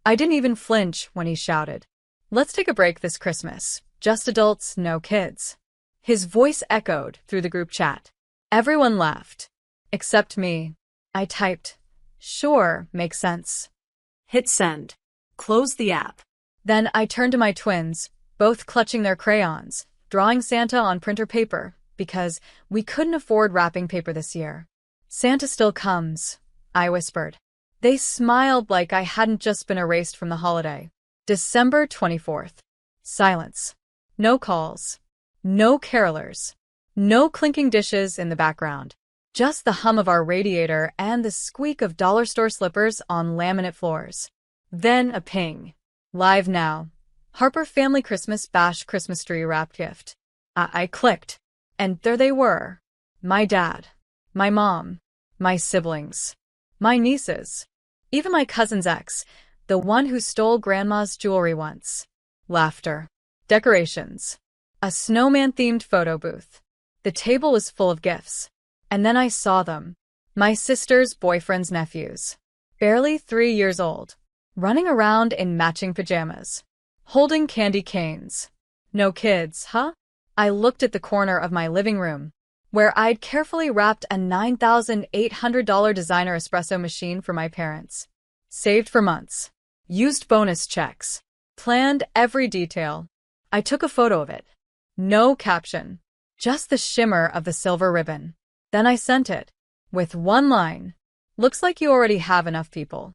I didn't even flinch when he shouted, "Let's take a break this Christmas. Just adults, no kids." His voice echoed through the group chat. Everyone laughed. Except me. I typed, "Sure, makes sense." Hit send. Close the app. Then I turned to my twins, both clutching their crayons, drawing Santa on printer paper, because we couldn't afford wrapping paper this year. "Santa still comes," I whispered. They smiled like I hadn't just been erased from the holiday. December 24th. Silence. No calls. No carolers. No clinking dishes in the background. Just the hum of our radiator and the squeak of dollar store slippers on laminate floors. Then a ping. Live now. Harper Family Christmas Bash Christmas tree wrapped gift. I clicked. And there they were. My dad. My mom. My siblings. My nieces. Even my cousin's ex, the one who stole Grandma's jewelry once. Laughter. Decorations. A snowman-themed photo booth. The table was full of gifts. And then I saw them. My sister's boyfriend's nephews. Barely 3 years old. Running around in matching pajamas. Holding candy canes. No kids, huh? I looked at the corner of my living room, where I'd carefully wrapped a $9,800 designer espresso machine for my parents. Saved for months. Used bonus checks. Planned every detail. I took a photo of it. No caption. Just the shimmer of the silver ribbon. Then I sent it. With one line. "Looks like you already have enough people."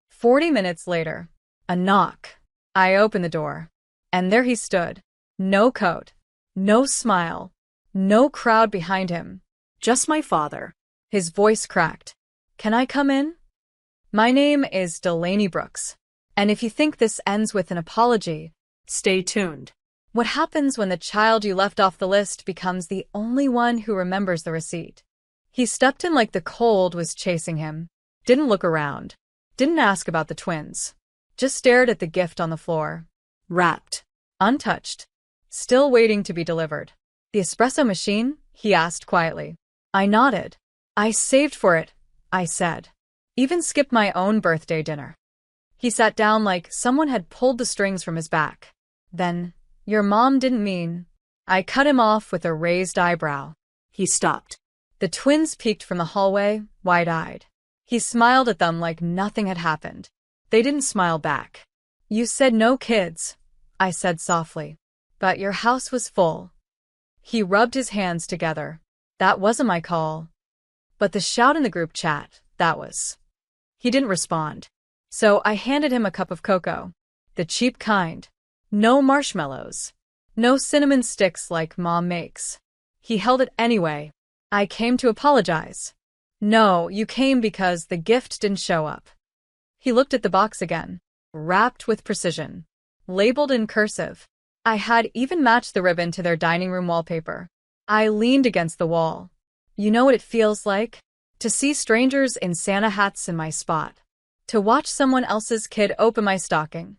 40 minutes later. A knock. I opened the door. And there he stood. No coat. No smile. No crowd behind him. Just my father. His voice cracked. "Can I come in?" "My name is Delaney Brooks. And if you think this ends with an apology, stay tuned." What happens when the child you left off the list becomes the only one who remembers the receipt? He stepped in like the cold was chasing him. Didn't look around. Didn't ask about the twins. Just stared at the gift on the floor. Wrapped. Untouched. Still waiting to be delivered. "The espresso machine?" he asked quietly. I nodded. "I saved for it," I said. "Even skipped my own birthday dinner." He sat down like someone had pulled the strings from his back. Then, "Your mom didn't mean..." I cut him off with a raised eyebrow. He stopped. The twins peeked from the hallway, wide-eyed. He smiled at them like nothing had happened. They didn't smile back. "You said no kids," I said softly. "But your house was full." He rubbed his hands together. "That wasn't my call." But the shout in the group chat, that was. He didn't respond. So I handed him a cup of cocoa. The cheap kind. No marshmallows. No cinnamon sticks like Mom makes. He held it anyway. "I came to apologize." "No, you came because the gift didn't show up." He looked at the box again. Wrapped with precision. Labeled in cursive. I had even matched the ribbon to their dining room wallpaper. I leaned against the wall. You know what it feels like? To see strangers in Santa hats in my spot. To watch someone else's kid open my stocking.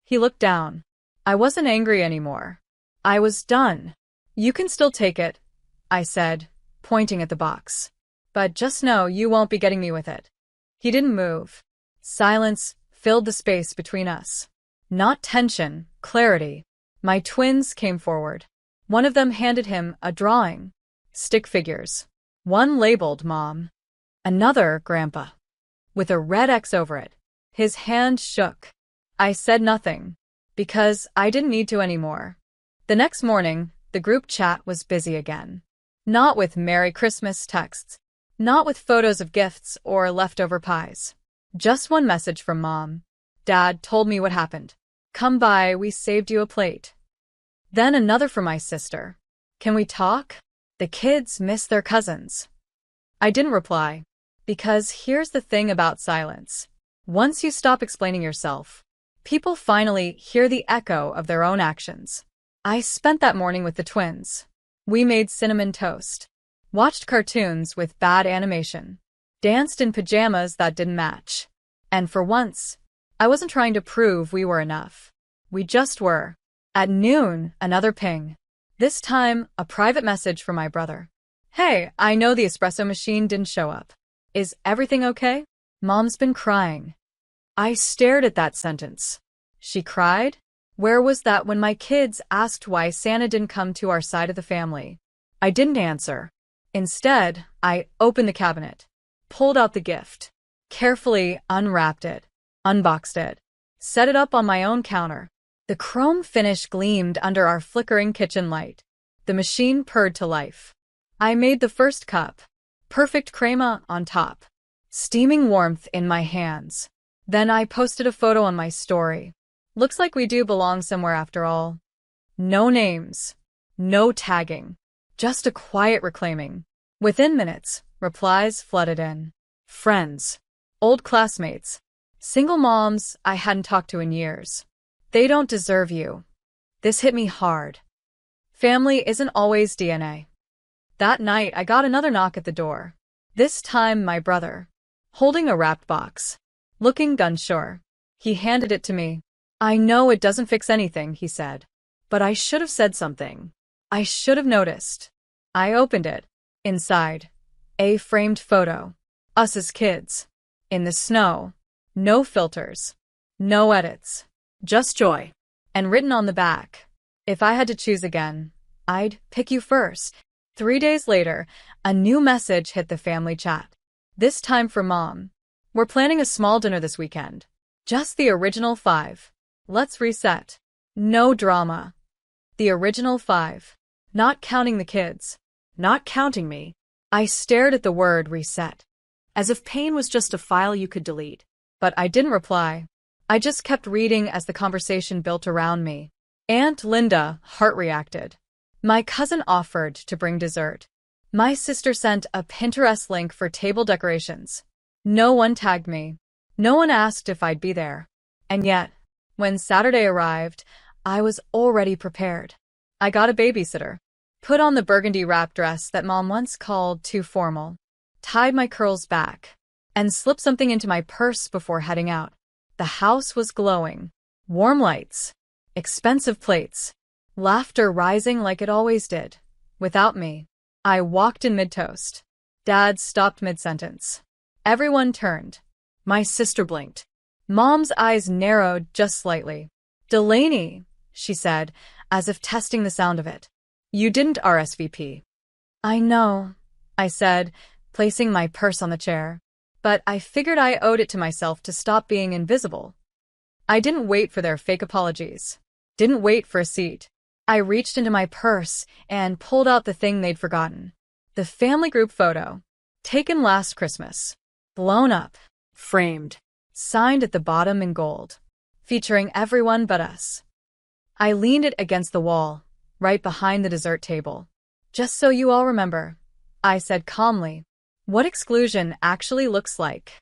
He looked down. I wasn't angry anymore. I was done. "You can still take it," I said, pointing at the box. "But just know you won't be getting me with it." He didn't move. Silence filled the space between us. Not tension, clarity. My twins came forward. One of them handed him a drawing. Stick figures. One labeled Mom. Another Grandpa. With a red X over it. His hand shook. I said nothing. Because I didn't need to anymore. The next morning, the group chat was busy again. Not with Merry Christmas texts. Not with photos of gifts or leftover pies. Just one message from Mom. "Dad told me what happened. Come by, we saved you a plate." Then another from my sister. "Can we talk? The kids miss their cousins." I didn't reply. Because here's the thing about silence. Once you stop explaining yourself, people finally hear the echo of their own actions. I spent that morning with the twins. We made cinnamon toast. Watched cartoons with bad animation. Danced in pajamas that didn't match. And for once, I wasn't trying to prove we were enough. We just were. At noon, another ping. This time, a private message from my brother. "Hey, I know the espresso machine didn't show up. Is everything okay? Mom's been crying." I stared at that sentence. She cried? Where was that when my kids asked why Santa didn't come to our side of the family? I didn't answer. Instead, I opened the cabinet, pulled out the gift, carefully unwrapped it, unboxed it, set it up on my own counter. The chrome finish gleamed under our flickering kitchen light. The machine purred to life. I made the first cup, perfect crema on top, steaming warmth in my hands. Then I posted a photo on my story. Looks like we do belong somewhere after all. No names, no tagging, just a quiet reclaiming. Within minutes, replies flooded in. Friends, old classmates, single moms I hadn't talked to in years. They don't deserve you. This hit me hard. Family isn't always DNA. That night, I got another knock at the door. This time, my brother, holding a wrapped box, looking gun-sure. He handed it to me. I know it doesn't fix anything, he said. But I should have said something. I should have noticed. I opened it. Inside, a framed photo. Us as kids. In the snow. No filters. No edits. Just joy. And written on the back, if I had to choose again, I'd pick you first. 3 days later, a new message hit the family chat. This time for Mom. We're planning a small dinner this weekend. Just the original 5. Let's reset. No drama. The original 5. Not counting the kids. Not counting me. I stared at the word reset, As if pain was just a file you could delete. but I didn't reply. I just kept reading as the conversation built around me. Aunt Linda heart reacted. My cousin offered to bring dessert. My sister sent a Pinterest link for table decorations. No one tagged me. No one asked if I'd be there. And yet, when Saturday arrived, I was already prepared. I got a babysitter, put on the burgundy wrap dress that Mom once called too formal, tied my curls back, and slipped something into my purse before heading out. The house was glowing. Warm lights, expensive plates, laughter rising like it always did. Without me, I walked in mid-toast. Dad stopped mid-sentence. Everyone turned. My sister blinked. Mom's eyes narrowed just slightly. Delaney, she said, as if testing the sound of it. You didn't RSVP. I know, I said, placing my purse on the chair. But I figured I owed it to myself to stop being invisible. I didn't wait for their fake apologies. Didn't wait for a seat. I reached into my purse and pulled out the thing they'd forgotten. The family group photo. Taken last Christmas. Blown up. Framed. Signed at the bottom in gold. Featuring everyone but us. I leaned it against the wall, right behind the dessert table. Just so you all remember, I said calmly, what exclusion actually looks like.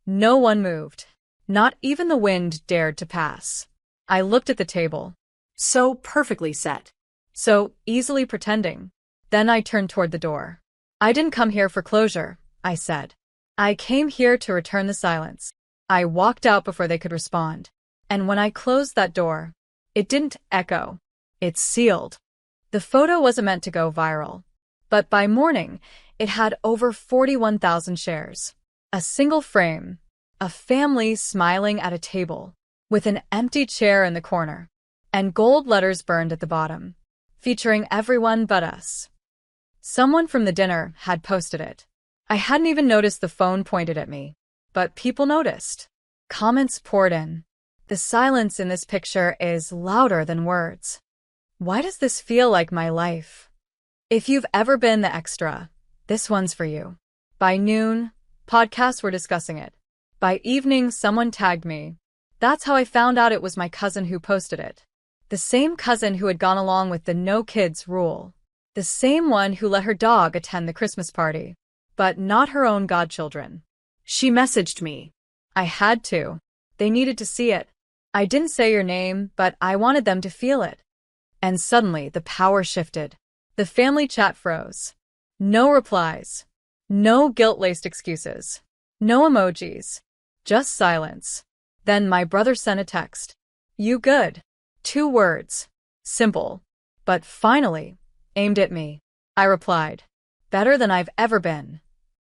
No one moved. Not even the wind dared to pass. I looked at the table. So perfectly set. So easily pretending. Then I turned toward the door. I didn't come here for closure, I said. I came here to return the silence. I walked out before they could respond. And when I closed that door, it didn't echo. It sealed. The photo wasn't meant to go viral. But by morning, it had over 41,000 shares. A single frame. A family smiling at a table, with an empty chair in the corner, and gold letters burned at the bottom, featuring everyone but us. Someone from the dinner had posted it. I hadn't even noticed the phone pointed at me, but people noticed. Comments poured in. The silence in this picture is louder than words. Why does this feel like my life? If you've ever been the extra, this one's for you. By noon, podcasts were discussing it. By evening, someone tagged me. That's how I found out it was my cousin who posted it. The same cousin who had gone along with the no kids rule. The same one who let her dog attend the Christmas party. But not her own godchildren. She messaged me. I had to. They needed to see it. I didn't say your name, but I wanted them to feel it. And suddenly, the power shifted. The family chat froze. No replies. No guilt-laced excuses. No emojis. Just silence. Then my brother sent a text. You good? 2 words. Simple. But finally, aimed at me. I replied. Better than I've ever been.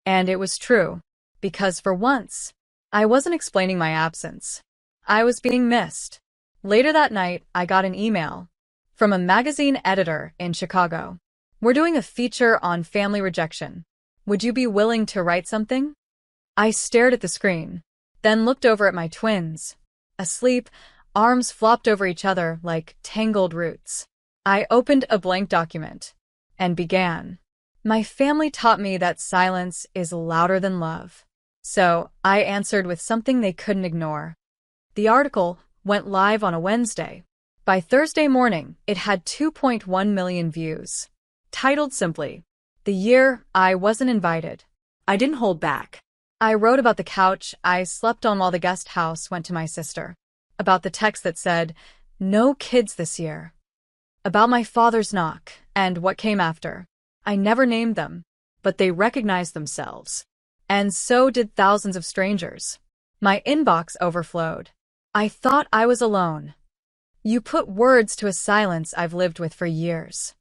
And it was true. Because for once, I wasn't explaining my absence. I was being missed. Later that night, I got an email from a magazine editor in Chicago. "We're doing a feature on family rejection. Would you be willing to write something?" I stared at the screen, then looked over at my twins, asleep, arms flopped over each other like tangled roots. I opened a blank document and began. My family taught me that silence is louder than love. So I answered with something they couldn't ignore. The article went live on a Wednesday. By Thursday morning, it had 2.1 million views. Titled simply, "The Year I Wasn't Invited." I didn't hold back. I wrote about the couch I slept on while the guest house went to my sister. About the text that said, "No kids this year." About my father's knock and what came after. I never named them, but they recognized themselves. And so did thousands of strangers. My inbox overflowed. I thought I was alone. "You put words to a silence I've lived with for years.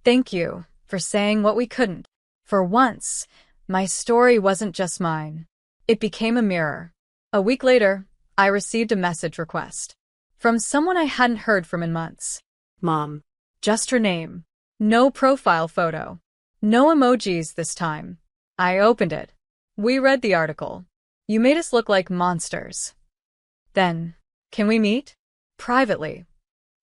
Thank you for saying what we couldn't." For once, my story wasn't just mine. It became a mirror. A week later, I received a message request from someone I hadn't heard from in months. Mom. Just her name. No profile photo. No emojis this time. I opened it. "We read the article. You made us look like monsters. Then, can we meet? Privately."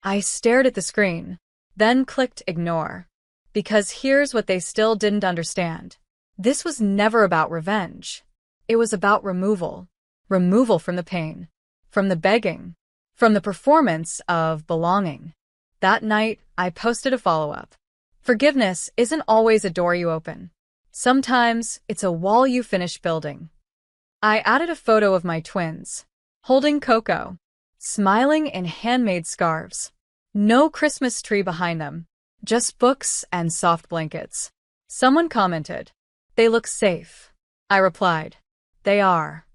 I stared at the screen, then clicked ignore. Because here's what they still didn't understand. This was never about revenge. It was about removal. Removal from the pain, from the begging, from the performance of belonging. That night, I posted a follow-up. Forgiveness isn't always a door you open. Sometimes it's a wall you finish building. I added a photo of my twins, holding Coco, smiling in handmade scarves. No Christmas tree behind them, just books and soft blankets. Someone commented, "They look safe." I replied, "They are."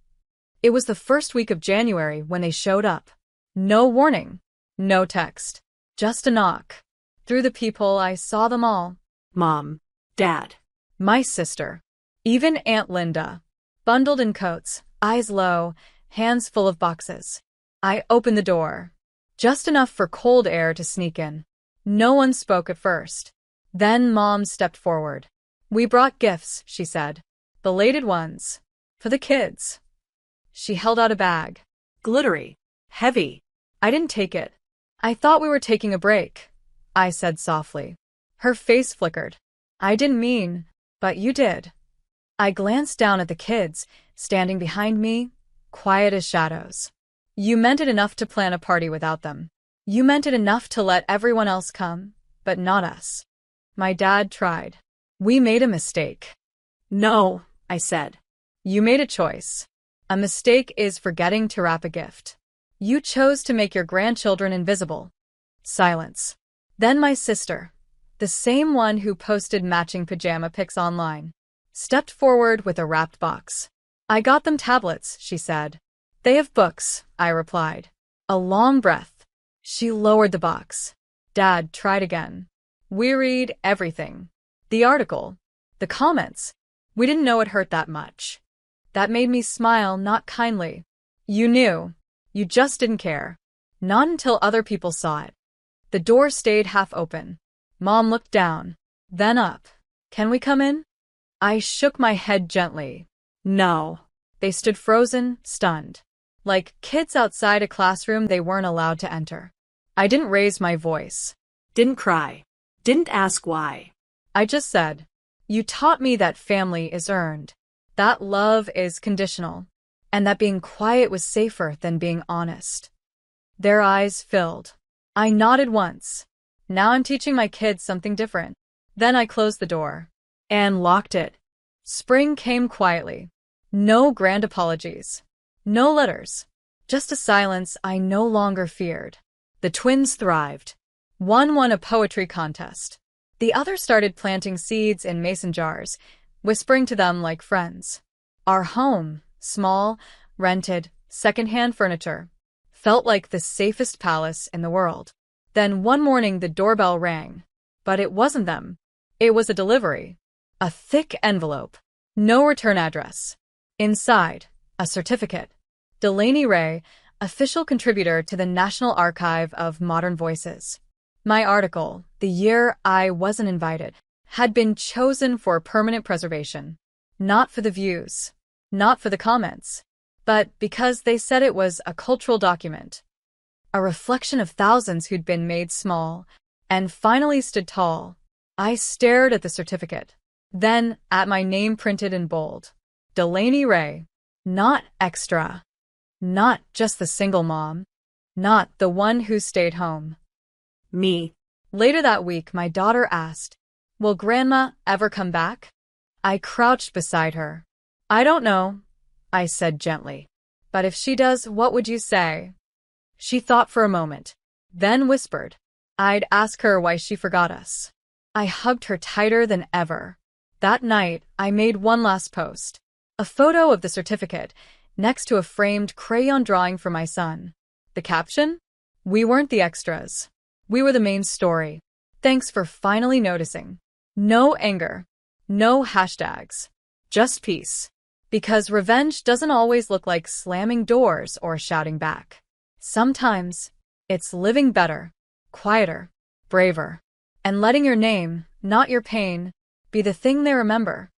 It was the first week of January when they showed up. No warning, no text, just a knock. Through the peephole, I saw them all. Mom. Dad. My sister. Even Aunt Linda. Bundled in coats, eyes low, hands full of boxes. I opened the door. Just enough for cold air to sneak in. No one spoke at first. Then Mom stepped forward. "We brought gifts," she said. "Belated ones. For the kids." She held out a bag. Glittery. Heavy. I didn't take it. "I thought we were taking a break," I said softly. Her face flickered. "I didn't mean, but you did." I glanced down at the kids, standing behind me, quiet as shadows. "You meant it enough to plan a party without them. You meant it enough to let everyone else come, but not us." My dad tried. "We made a mistake." "No," I said. "You made a choice. A mistake is forgetting to wrap a gift. You chose to make your grandchildren invisible." Silence. Then my sister, the same one who posted matching pajama pics online, stepped forward with a wrapped box. "I got them tablets," she said. "They have books," I replied. A long breath. She lowered the box. Dad tried again. "We read everything. The article. The comments. We didn't know it hurt that much." That made me smile, not kindly. "You knew. You just didn't care. Not until other people saw it." The door stayed half open. Mom looked down, then up. "Can we come in?" I shook my head gently. "No." They stood frozen, stunned. Like kids outside a classroom they weren't allowed to enter. I didn't raise my voice. Didn't cry. Didn't ask why. I just said, "You taught me that family is earned, that love is conditional, and that being quiet was safer than being honest." Their eyes filled. I nodded once. Now I'm teaching my kids something different. Then I closed the door and locked it. Spring came quietly. No grand apologies. No letters. Just a silence I no longer feared. The twins thrived. One won a poetry contest. The other started planting seeds in mason jars, whispering to them like friends. Our home, small, rented, secondhand furniture, felt like the safest palace in the world. Then one morning the doorbell rang. But it wasn't them. It was a delivery. A thick envelope. No return address. Inside, a certificate. Delaney Ray, official contributor to the National Archive of Modern Voices. My article, The Year I Wasn't Invited, had been chosen for permanent preservation. Not for the views, not for the comments, but because they said it was a cultural document. A reflection of thousands who'd been made small and finally stood tall. I stared at the certificate, then at my name printed in bold. Delaney Ray. Not extra. Not just the single mom. Not the one who stayed home. Me. Later that week, my daughter asked, "Will Grandma ever come back?" I crouched beside her. "I don't know," I said gently. "But if she does, what would you say?" She thought for a moment, then whispered, "I'd ask her why she forgot us." I hugged her tighter than ever. That night, I made one last post. A photo of the certificate, next to a framed crayon drawing for my son. The caption? "We weren't the extras. We were the main story. Thanks for finally noticing." No anger. No hashtags. Just peace. Because revenge doesn't always look like slamming doors or shouting back. Sometimes, it's living better, quieter, braver, and letting your name, not your pain, be the thing they remember.